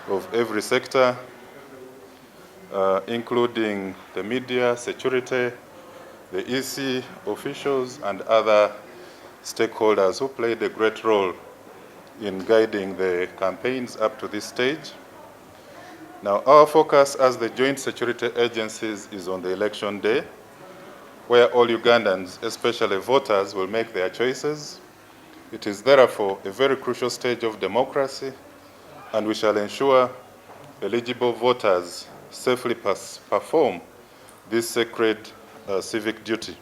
of every sector, including the media, security, the EC officials, and other stakeholders who played a great role in guiding the campaigns up to this stage. Now, our focus as the joint security agencies is on the election day, where all Ugandans, especially voters, will make their choices. It is therefore a very crucial stage of democracy, and we shall ensure eligible voters safely perform this sacred civic duty.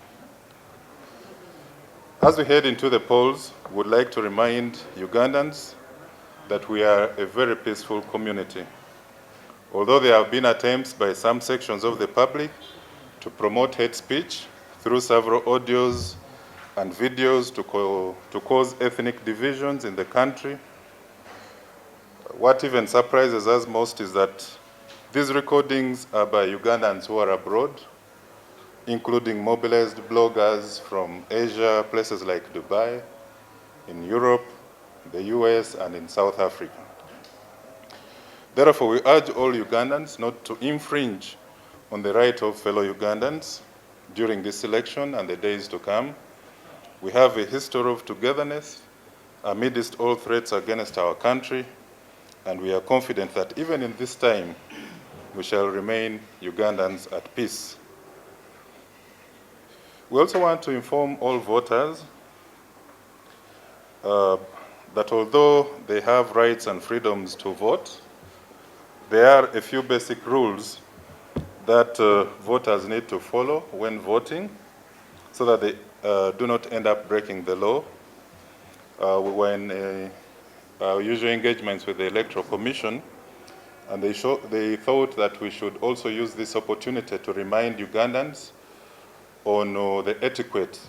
As we head into the polls, we would like to remind Ugandans that we are a very peaceful community. Although there have been attempts by some sections of the public to promote hate speech through several audios and videos to cause ethnic divisions in the country, what even surprises us most is that these recordings are by Ugandans who are abroad, including mobilized bloggers from Asia, places like Dubai, in Europe, the US, and in South Africa. Therefore, we urge all Ugandans not to infringe on the right of fellow Ugandans during this election and the days to come. We have a history of togetherness amidst all threats against our country, and we are confident that even in this time, we shall remain Ugandans at peace. We also want to inform all voters that although they have rights and freedoms to vote, there are a few basic rules that voters need to follow when voting so that they do not end up breaking the law. When usual engagements with the Electoral Commission, and they thought that we should also use this opportunity to remind Ugandans on the etiquette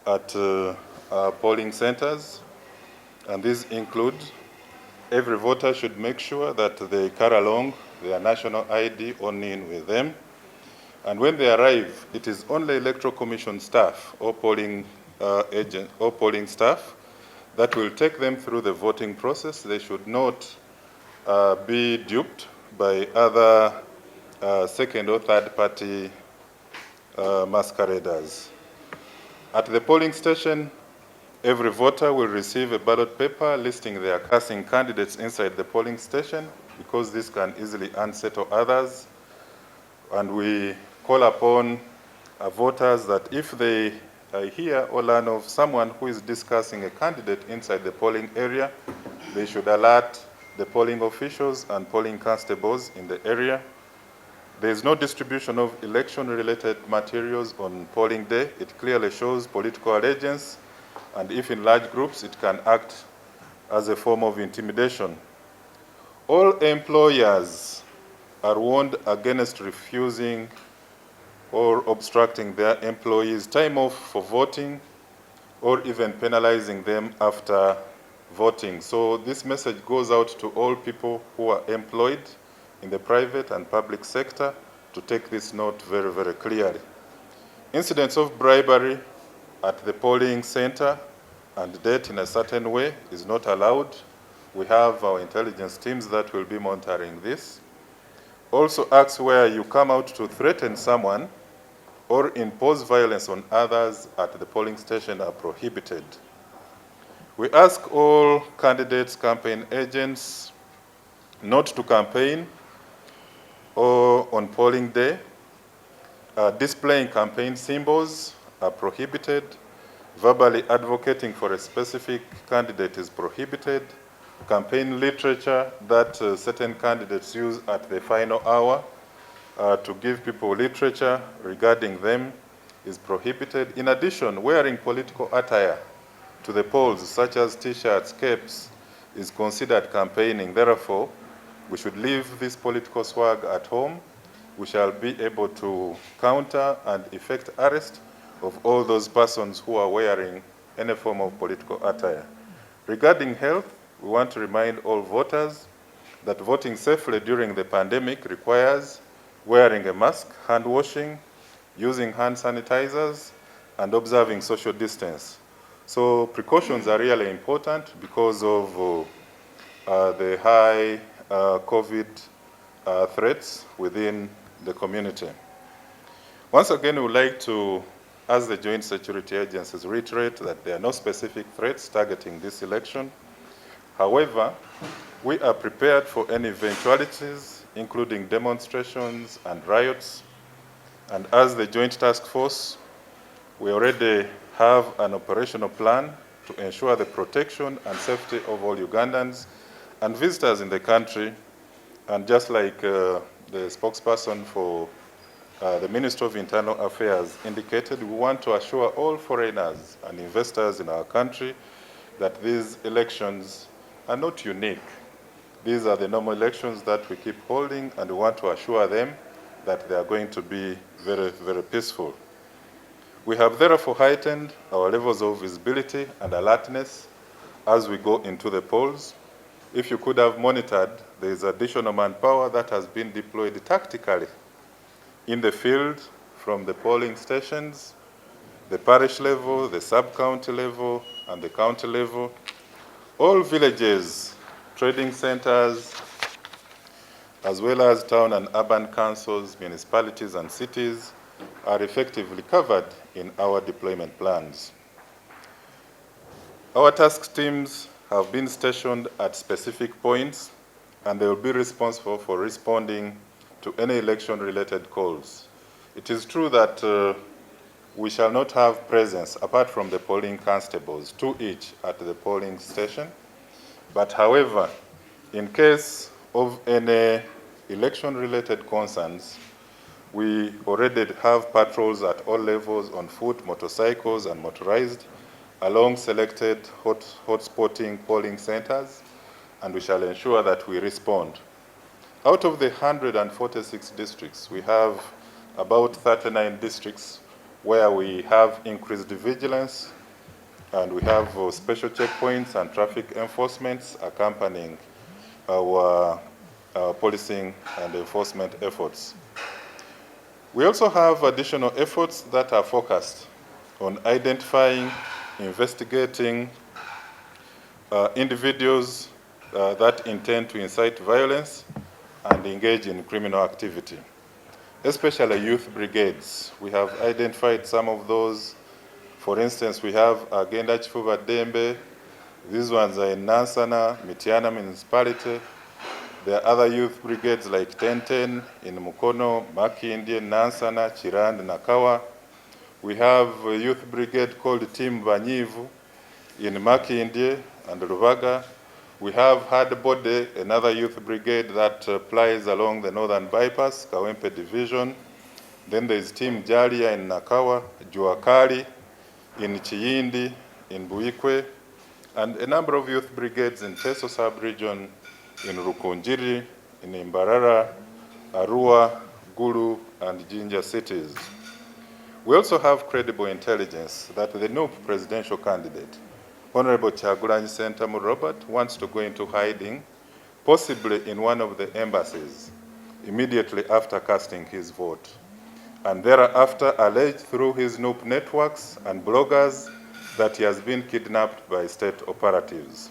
at polling centers, and these include every voter should make sure that they carry along their national ID only with them. And when they arrive, it is only Electoral Commission staff or polling agent or polling staff that will take them through the voting process. They should not be duped by other second or third party masqueraders. At the polling station, every voter will receive a ballot paper listing their casting candidates inside the polling station, because this can easily unsettle others. And we call upon voters that if they hear or learn of someone who is discussing a candidate inside the polling area, they should alert the polling officials and polling constables in the area. There is no distribution of election-related materials on polling day. It clearly shows political allegiance, and if in large groups, it can act as a form of intimidation. All employers are warned against refusing or obstructing their employees' time off for voting, or even penalizing them after voting. So this message goes out to all people who are employed in the private and public sector to take this note very, very clearly. Incidents of bribery at the polling center and debt in a certain way is not allowed. We have our intelligence teams that will be monitoring this. Also, acts where you come out to threaten someone or impose violence on others at the polling station are prohibited. We ask all candidates, campaign agents, not to campaign or on polling day. Displaying campaign symbols are prohibited. Verbally advocating for a specific candidate is prohibited. Campaign literature that certain candidates use at the final hour to give people literature regarding them is prohibited. In addition, wearing political attire to the polls, such as t-shirts, capes, is considered campaigning. Therefore, we should leave this political swag at home. We shall be able to counter and effect arrest of all those persons who are wearing any form of political attire. Regarding health, we want to remind all voters that voting safely during the pandemic requires wearing a mask, hand washing, using hand sanitizers, and observing social distance. So precautions are really important because of the high COVID threats within the community. Once again, we would like to, as the joint security agencies, reiterate that there are no specific threats targeting this election. However, we are prepared for any eventualities, including demonstrations and riots. And as the Joint Task Force, we already have an operational plan to ensure the protection and safety of all Ugandans and visitors in the country. And just like the spokesperson for the Ministry of Internal Affairs indicated, we want to assure all foreigners and investors in our country that these elections are not unique. These are the normal elections that we keep holding, and we want to assure them that they are going to be very, very peaceful. We have therefore heightened our levels of visibility and alertness as we go into the polls. If you could have monitored, there is additional manpower that has been deployed tactically in the field from the polling stations, the parish level, the sub-county level, and the county level. All villages, trading centers, as well as town and urban councils, municipalities, and cities are effectively covered in our deployment plans. Our task teams have been stationed at specific points, and they will be responsible for responding to any election-related calls. It is true that we shall not have presence, apart from the polling constables, 2 each at the polling station. But however, in case of any election-related concerns, we already have patrols at all levels on foot, motorcycles, and motorized along selected hotspotting polling centers, and we shall ensure that we respond. Out of the 146 districts, we have about 39 districts where we have increased vigilance, and we have special checkpoints and traffic enforcements accompanying our policing and enforcement efforts. We also have additional efforts that are focused on identifying, investigating individuals that intend to incite violence and engage in criminal activity, especially youth brigades. We have identified some of those. For instance, we have Agenda Chifuba Dembe. These ones are in Nansana, Mityana municipality. There are other youth brigades like 1010 in Mukono, Makindye, Nansana, Chirand, Nakawa. We have a youth brigade called Team Banyivu in Makindye and Rubaga. We have Hardbode, another youth brigade that plies along the northern bypass, Kawempe division. Then there is Team Jalia in Nakawa, Juakali in Chiyindi, in Buikwe, and a number of youth brigades in Teso sub-region, in Rukunjiri, in Imbarara, Arua, Gulu, and Jinja cities. We also have credible intelligence that the new presidential candidate, Honorable Kyagulanyi Ssentamu Robert, wants to go into hiding, possibly in one of the embassies, immediately after casting his vote, and thereafter alleged through his NUP networks and bloggers that he has been kidnapped by state operatives.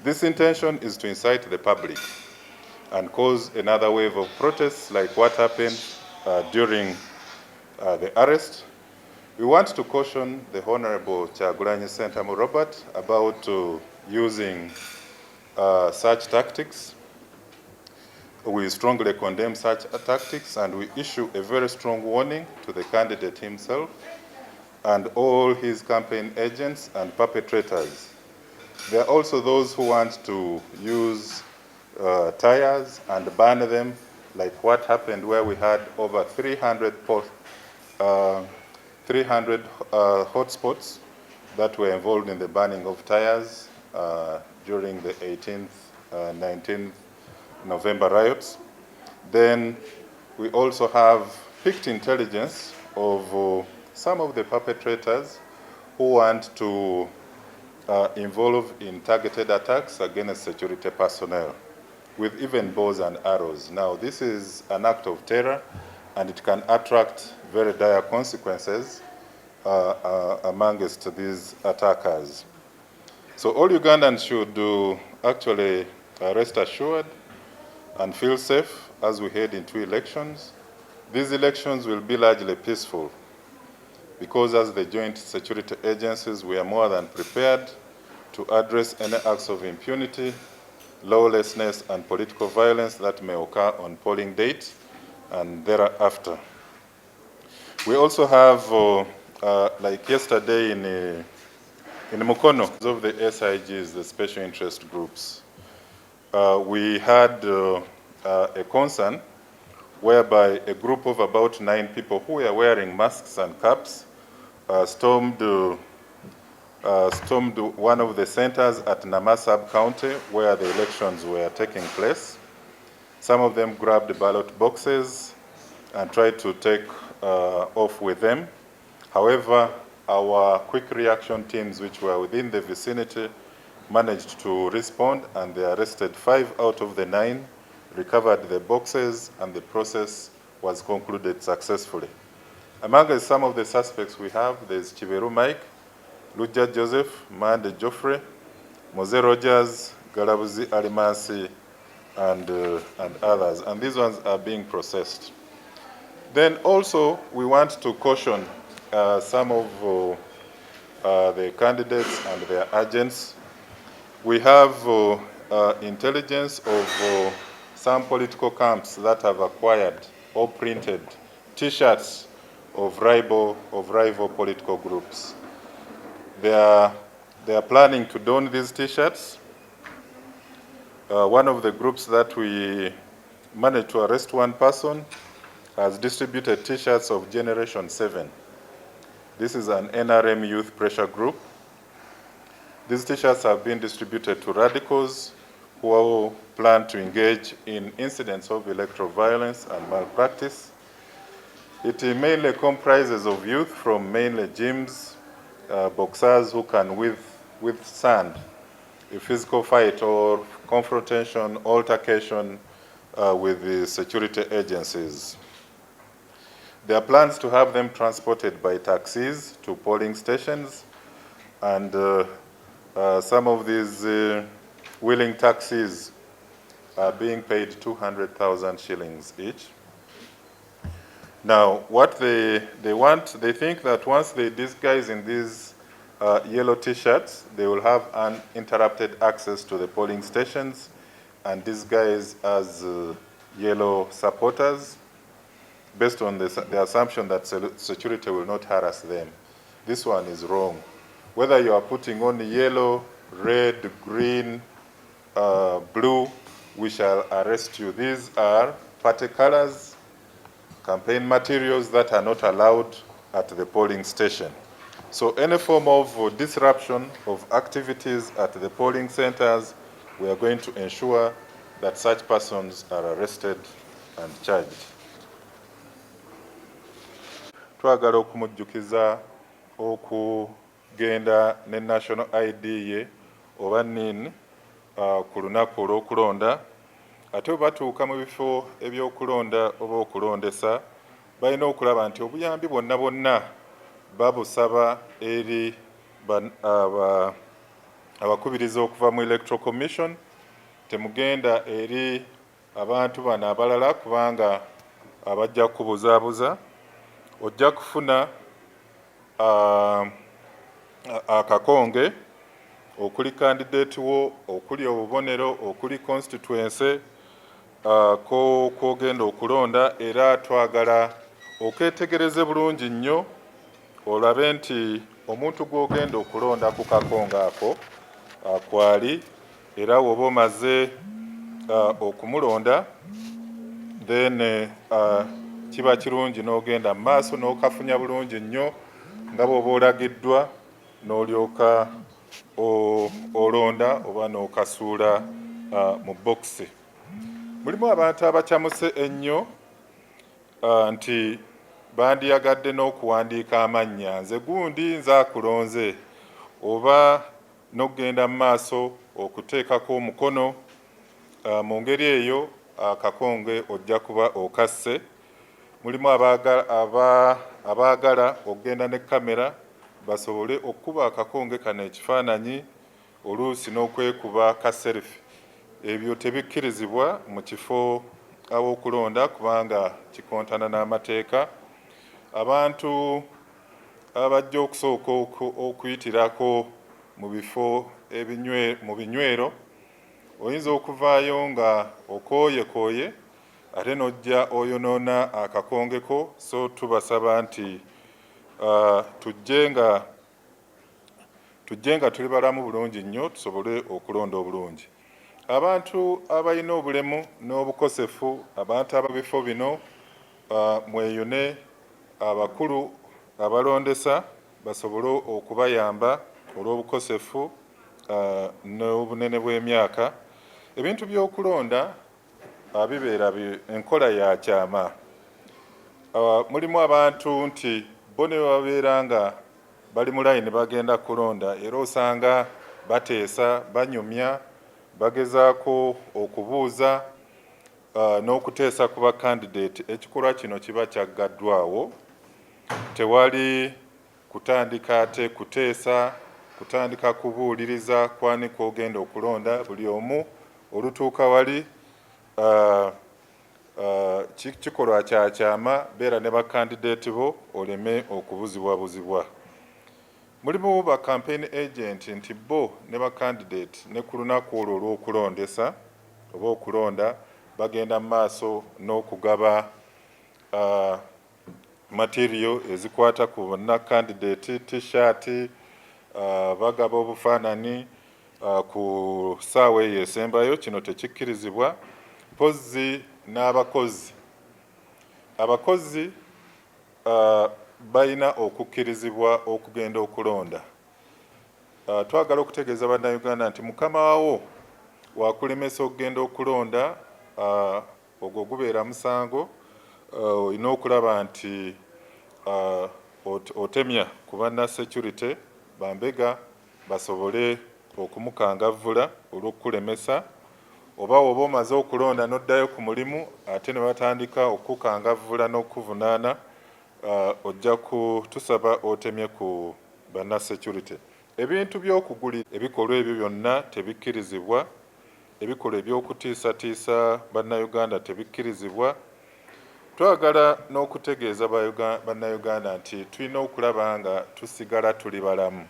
This intention is to incite the public and cause another wave of protests like what happened during the arrest. We want to caution the Honorable Kyagulanyi Ssentamu Robert about using such tactics. We strongly condemn such tactics, and we issue a very strong warning to the candidate himself and all his campaign agents and perpetrators. There are also those who want to use tires and burn them, like what happened where we had over 300 hotspots that were involved in the burning of tires during the 18th, 19th November riots. Then we also have picked intelligence of some of the perpetrators who want to involve in targeted attacks against security personnel with even bows and arrows. Now, this is an act of terror, and it can attract very dire consequences amongst these attackers. So all Ugandans should actually rest assured and feel safe as we head into elections. These elections will be largely peaceful because as the joint security agencies, we are more than prepared to address any acts of impunity, lawlessness, and political violence that may occur on polling date and thereafter. We also have, like yesterday in Mukono, of the SIGs, the special interest groups, we had a concern whereby a group of about 9 people who were wearing masks and caps stormed one of the centers at Namasab County where the elections were taking place. Some of them grabbed ballot boxes and tried to take off with them. However, our quick reaction teams, which were within the vicinity, managed to respond, and they arrested 5 out of the 9, recovered the boxes, and the process was concluded successfully. Among some of the suspects we have, there's Chiveru Mike, Luja Joseph, Mande Joffrey, Moze Rogers, Galabuzi Alimasi, and others, and these ones are being processed. Then also, we want to caution some of the candidates and their agents. We have intelligence of some political camps that have acquired or printed T-shirts of rival political groups. They are planning to don these T-shirts. One of the groups that we managed to arrest one person has distributed T-shirts of Generation 7. This is an NRM youth pressure group. These T-shirts have been distributed to radicals who plan to engage in incidents of electoral violence and malpractice. It mainly comprises of youth from mainly gyms, boxers who can withstand a physical fight or confrontation, altercation with the security agencies. There are plans to have them transported by taxis to polling stations, and some of these willing taxis are being paid 200,000 shillings each. Now, what they want, they think that once they disguise in these yellow T-shirts, they will have uninterrupted access to the polling stations and disguise as yellow supporters, based on the assumption that security will not harass them. This one is wrong. Whether you are putting on yellow, red, green, blue, we shall arrest you. These are party colors, campaign materials that are not allowed at the polling station. So any form of disruption of activities at the polling centers, we are going to ensure that such persons are arrested and charged. Twagala okumujjukiza okugenda ne national ID ye oba NIN ku lunaku olw'okulonda, ate bwe batuuka mu bifo ebyokulonda oba okulondesa, balina okulaba nti obuyambi bwonna bwonna babusaba eri abakubiriza okuva mu Electoral Commission. Temugenda eri abantu bano abalala kubanga abajja kubuzaabuza. Ojja kufuna akakonge okuli candidate wo, okuli obubonero, okuli constituency k'ogenda okulonda, era twagala okeetegereze bulungi nnyo olabe nti omuntu gw'ogenda okulonda ku kakonge ako kwali, era woba omaze okumulonda then kiba kirungi n'ogenda mu maaso n'okafunya bulungi nnyo nga bw'oba olagiddwa, n'olyoka olonda oba n'okasuula mu bokisi. Mulimu abantu abakyamuse ennyo nti bandiyagadde n'okuwandiika amannya, nze gundi nze akulonze, oba n'okugenda mu maaso okuteekako omukono. Mu ngeri eyo akakonge ojja kuba okasse. Mulimu abaagala okugenda ne kamera basobole okukuba akakonge kano ekifaananyi, oluusi n'okwekuba ka selfie ebyo tebikkirizibwa mu kifo aw'okulonda kubanga kikontana n'amateeka. Abantu abajja okusooka okuyitirako mu bifo mu binywero oyinza okuvaayo nga okooyekooye ate n'ojja oyonoona akakongeko. So tubasaba nti tujje nga tuli balamu bulungi nnyo tusobole okulonda obulungi. Abantu abalina obulemu n'obukosefu, abantu ab'ebifo bino mweyune abakulu abalondesa basobole okubayamba olw'obukosefu n'obunene bw'emyaka. Ebintu by'okulonda bibeera enkola ya kyama. Mulimu abantu nti bo ne babeera nga bali mu layini bagenda kulonda era osanga bateesa, banyumya, bagezaako okubuuza n'okuteesa ku bakandidate. Ekikolwa kino kiba kyaggaddwawo. Tewali kutandika ate kuteesa, kutandika kubuuliriza kwani kw'ogenda okulonda. Buli omu olutuuka wali kikolwa kya kyama. Beera ne bakandidate bo oleme okubuzibwabuzibwa. Mulimu ba campaign agent nti bo ne bakandidate ne ku lunaku olwo olw'okulondesa oba okulonda bagenda mu maaso n'okugaba material ezikwata ku bonna candidate, t-shirt, bagaba obufaananyi ku ssaawa eyo esembayo. Kino tekikkirizibwa. Mpozzi n'abakozi, abakozi balina okukkirizibwa okugenda okulonda. Twagala okutegeeza bannayuganda nti mukama wawo wakulemesa okugenda okulonda, ogwo gubeera musango. Olina okulaba nti otemya ku banna security bambega basobole okumukangavvula olw'okukulemesa, oba woba omaze okulonda n'oddayo ku mulimu ate ne batandika okukangavvula n'okuvunaana, ojja kutusaba otemye ku banna security. Ebintu by'okugulira ebikolwa ebyo byonna tebikkirizibwa. Ebikolwa eby'okutiisatiisa bannayuganda tebikkirizibwa. Twagala n'okutegeeza bannayuganda nti tulina okulaba nga tusigala tuli balamu.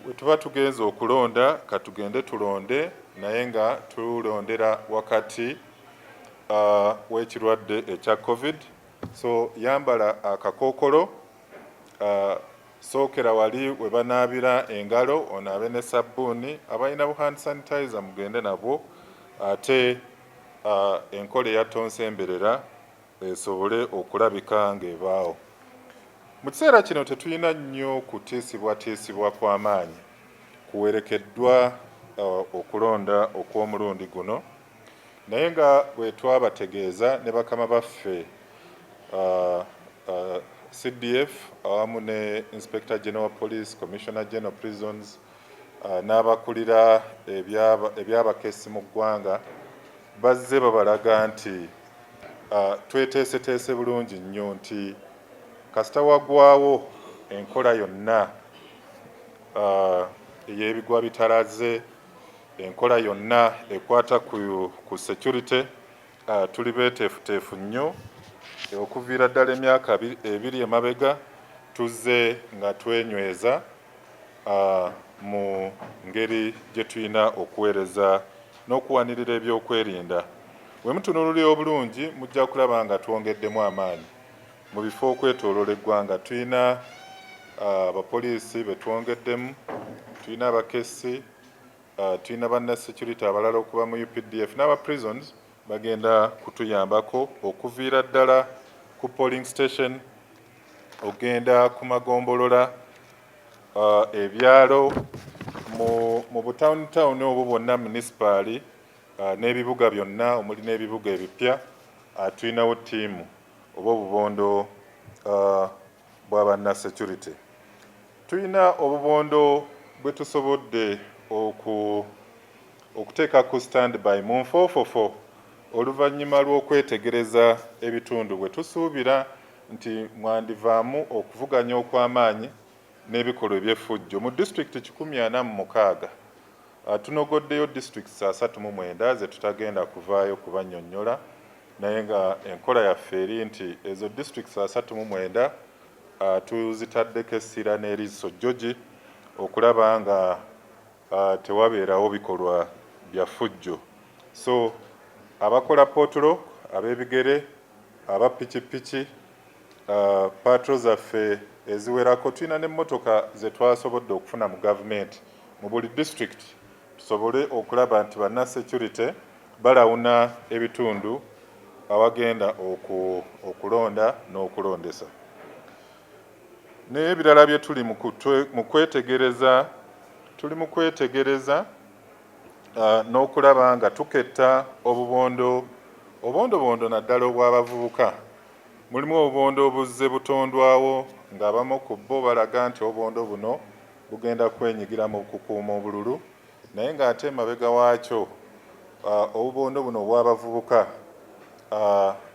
Bwe tuba tugenze okulonda katugende tulonde, naye nga tulondera wakati w'ekirwadde ekya COVID. So yambala akakookolo, sookera wali we banaabira engalo onaabe ne sabbuuni. Abalina bu hand sanitizer mugende nabwo, ate enkola eya tonsemberera esobole okulabika ng'ebaawo. Mu kiseera kino tetulina nnyo kutiisibwatiisibwa kw'amaanyi kuwerekeddwa okulonda okw'omulundi guno, naye nga bwe twabategeeza ne bakama baffe CDF awamu ne Inspector General Police, Commissioner General Prisons n'abakulira ebyabakessi mu ggwanga bazze babalaga nti tweteeseteese bulungi nnyo nti kasita waggwaawo enkola yonna ey'ebigwa bitalaze, enkola yonna ekwata ku security, tuli beeteefuteefu nnyo. Okuviira ddala emyaka 2 emabega tuzze nga twenyweza mu ngeri gye tulina okuweereza n'okuwanirira ebyokwerinda. Bwe mutunuulira obulungi mujja kulaba nga twongeddemu amaanyi mu bifo okwetooloola eggwanga. Tulina abapoliisi be twongeddemu, tulina abakessi, tulina banna security abalala okuva mu UPDF n'aba prisons bagenda kutuyambako okuviira ddala ku polling station, ogenda ku magombolola, ebyalo, mu butawuni obwo bwonna munisipaali n'ebibuga byonna omuli n'ebibuga ebipya. Tulinawo ttiimu oba obubondo bwa banna security. Tulina obubondo bwe tusobodde okuteeka ku standby mu nfoofofo oluvannyuma lw'okwetegereza ebitundu bwe tusuubira nti mwandivaamu okuvuganya okw'amaanyi n'ebikolwa eby'effujjo. Mu disitulikiti 146 tunogoddeyo districts 39 ze tutagenda kuvaayo kubannyonnyola, naye nga enkola yaffe eri nti ezo districts 39 tuzitaddeko essira n'eriiso jjogi okulaba nga tewabeerawo bikolwa bya ffujjo. So abakola potro, ab'ebigere, aba pikipiki, patro zaffe eziwerako, tulina n'emmotoka ze twasobodde okufuna mu gavumenti mu buli district tusobole okulaba nti bannasecurity balawuna ebitundu awagenda okulonda n'okulondesa. N'ebirala bye tuli mu kwetegereza, tuli mu kwetegereza n'okulaba nga tuketta obubondobondo naddala obw'abavubuka. Mulimu obubondo obuzze butondwawo ng'abamu ku bo balaga nti obubondo buno bugenda kwenyigira mu kukuuma obululu, naye ng'ate emabega waakyo obubondo buno obw'abavubuka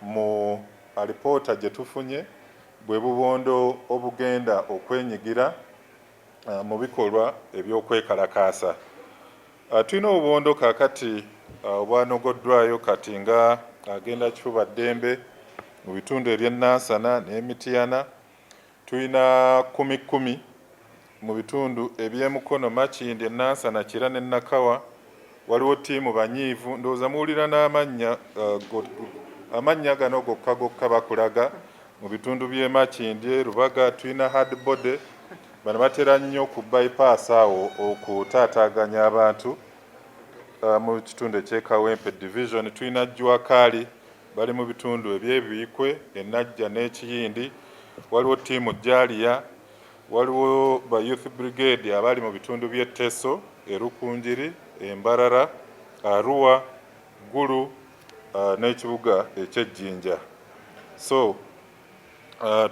mu alipoota gye tufunye bwe bubondo obugenda okwenyigira mu bikolwa eby'okwekalakaasa. Tulina obubondo kaakati obwanogoddwayo kati nga agenda kifuba ddembe mu bitundu eby'Enansana n'Emityana. Tulina 10 mu bitundu eby'Emukono, Makindye, Nansana, Kira ne Nakawa. Waliwo ttiimu banyiivu, ndowooza muwulira n'amannya gano gokka bakulaga mu bitundu by'e Makindye, Rubaga. Tulina hard body, bano batera nnyo ku bypass awo okutaataaganya abantu mu kitundu eky'Ekawempe division. Tulina Jwakaali, bali mu bitundu eby'Ebiikwe, Enajja n'Ekiyindi. Waliwo ttiimu Jaliya, waliwo ba Youth Brigade abali mu bitundu by'e Teso, Erukunjiri, Embarara, Arua, Gulu n'ekibuga eky'Ejjinja. So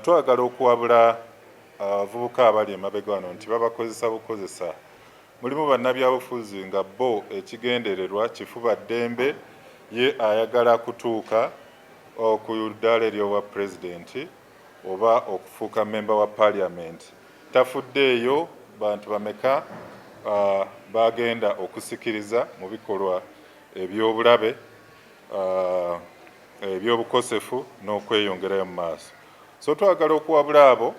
twagala okuwabula abavubuka abali emabega wano nti babakozesa bukozesa. Mulimu bannabyabufuzi nga bo ekigendererwa kifuba ddembe, ye ayagala kutuuka ku ddaala ery'obwa pulezidenti oba okufuuka memba wa parliament. Tafuddeeyo bantu bameka bagenda okusikiriza mu bikolwa eby'obulabe, eby'obukosefu n'okweyongerayo mu maaso. So twagala okuwabula abo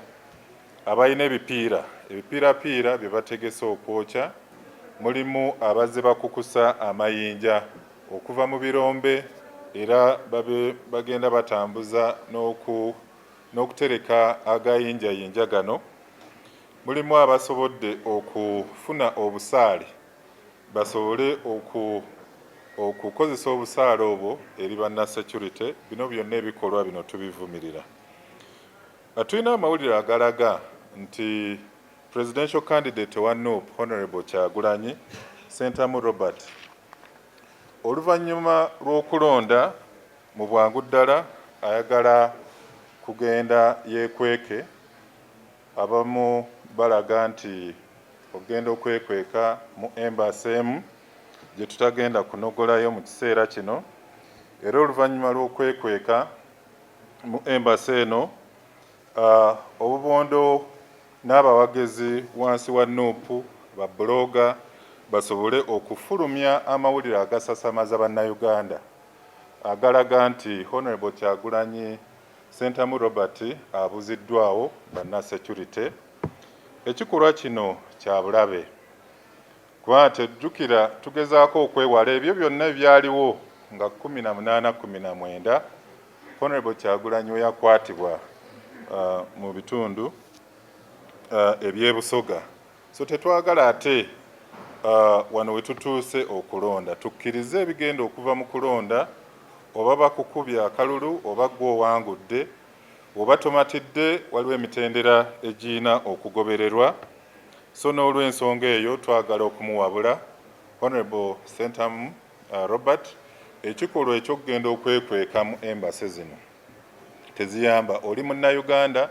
abalina ebipiira bye bategese okwokya. Mulimu abazze bakukusa amayinja okuva mu birombe era bagenda batambuza n'okutereka agayinjayinja gano. Mulimu abasobodde okufuna obusaale basobole okukozesa obusaale obwo eri bannasecurity. Bino byonna ebikolwa bino tubivumirira. Tulina amawulire agalaga nti presidential candidate wa NUP Honorable Kyagulanyi Ssentamu Robert oluvannyuma lw'okulonda mu bwangu ddala ayagala kugenda yeekweke. Abamu balaga nti ogenda okwekweka mu embassy emu gye tutagenda kunogolayo mu kiseera kino, era oluvannyuma lw'okwekweka mu embassy eno obubondo n'abawagezi wansi wa NUP babbuloga basobole okufulumya amawulire agasasamaza bannayuganda agalaga nti Honorable Kyagulanyi Ssentamu Robert abuziddwawo bannasecurity. Ekikolwa kino kya bulabe kuba tejjukira tugezaako okwewala ebyo byonna ebyaliwo nga 18-19 Honorable Kyagulanyi we yakwatibwa mu bitundu eby'ebusoga. So tetwagala ate wano we tutuuse okulonda tukkirize ebigenda okuva mu kulonda, oba bakukubya akalulu oba gwe owangudde oba tomatidde, waliwo emitendera egirina okugobererwa. So n'olw'ensonga eyo twagala okumuwabula Honorable Ssentamu Robert. Ekikolwa ekyokugenda okwekweka mu embassy zino teziyamba. Oli munnayuganda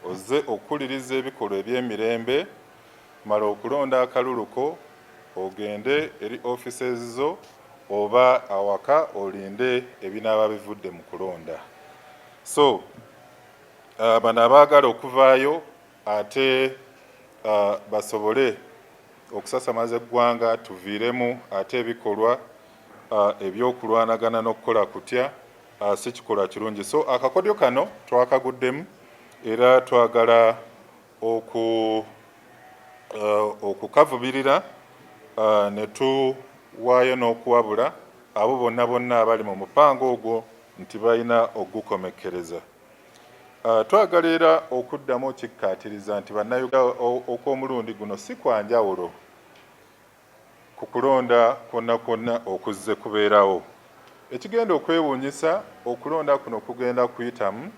ozze okukuliriza ebikolwa eby'emirembe, mala okulonda akaluluko ogende eri offices zo oba awaka olinde ebinaaba bivudde mu kulonda. So bano abaagala okuvaayo ate basobole okusasamaza eggwanga tuviiremu ate ebikolwa ebyokulwanagana n'okukola kutya si kikolwa kirungi. So akakodyo kano twakaguddemu era twagala okukavubirira ne tuwaayo n'okuwabula abo bonna abali mu mupango ogwo nti balina ogukomekkereza. Twagala era okuddamu okikkaatiriza nti bannayuganda okw'omulundi guno si kwa njawulo ku kulonda kwonna okuzze kubeerawo. Ekigenda okwewuunyisa okulonda kuno kugenda kuyitamu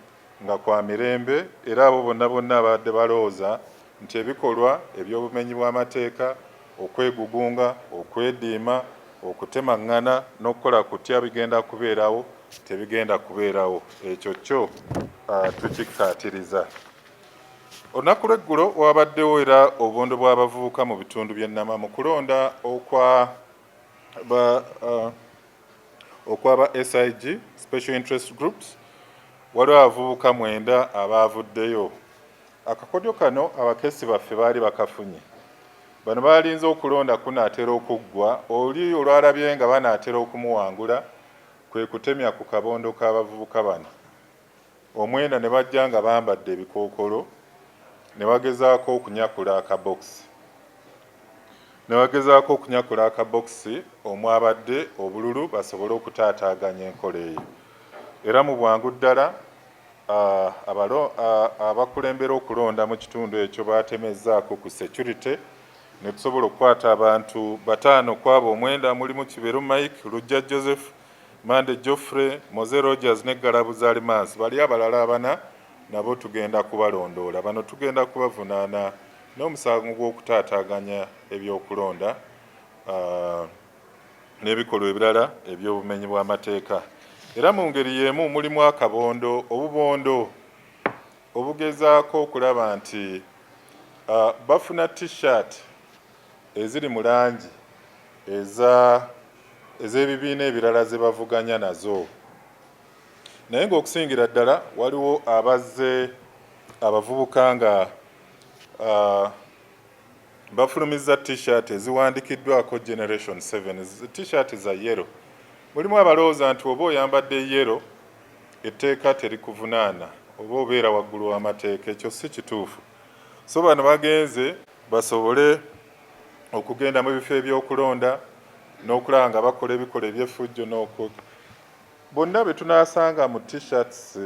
nga kwa mirembe era abo bonna abadde balowooza nti ebikolwa eby'obumenyi bw'amateeka, okwegugunga, okwediima, okutemaŋŋana n'okukola kutya bigenda kubeerawo, tebigenda kubeerawo. Ekyo kyo tukikkaatiriza. Olunaku lw'eggulo wabaddewo era obubondo bw'abavubuka mu bitundu by'e Nama mu kulonda okw'aba SIG, Special Interest Groups. Waliwo abavubuka 9 abaavuddeyo. Akakodyo kano abakessi baffe baali bakafunye. Bano baalinze okulonda kunaatera okuggwa, oli olwalabye nga banaatera okumuwangula kwe kutemya ku kabondo k'abavubuka bano. 9 ne bajja nga bambadde ebikookolo ne bagezaako okunyakula akabokisi omwabadde obululu basobole okutaataaganya enkola eyo. Era mu bwangu ddala abakulembera okulonda mu kitundu ekyo baatemezzaako ku security ne tusobola okukwata abantu 5 kwabo 9 mulimu Kiberu Mike, Lujja Joseph, Mande Geoffrey, Moze Rogers ne Galabuza Alliance. Bali abalala 4 nabo tugenda kubalondoola. Bano tugenda kubavunaana n'omusango gw'okutaataaganya ebyokulonda n'ebikolwa ebirala eby'obumenyi bw'amateeka. Era mu ngeri y'emu mulimu akabondo, obubondo obugezaako okulaba nti bafuna t-shirt eziri mu langi ez'ebibiina ebirala ze bavuganya nazo. Naye ng'okusingira ddala waliwo abazze abavubuka nga bafulumizza t-shirt eziwandikiddwako Generation 7, t-shirt za yellow. Mulimu abalowooza nti oba oyambadde yellow etteeka terikuvunaana oba obeera waggulu w'amateeka. Ekyo si kituufu. So bano bagenze basobole okugenda mu bifo ebyokulonda n'okulaba nga bakola ebikolwa eby'effujjo bonna be tunaasanga mu t-shirts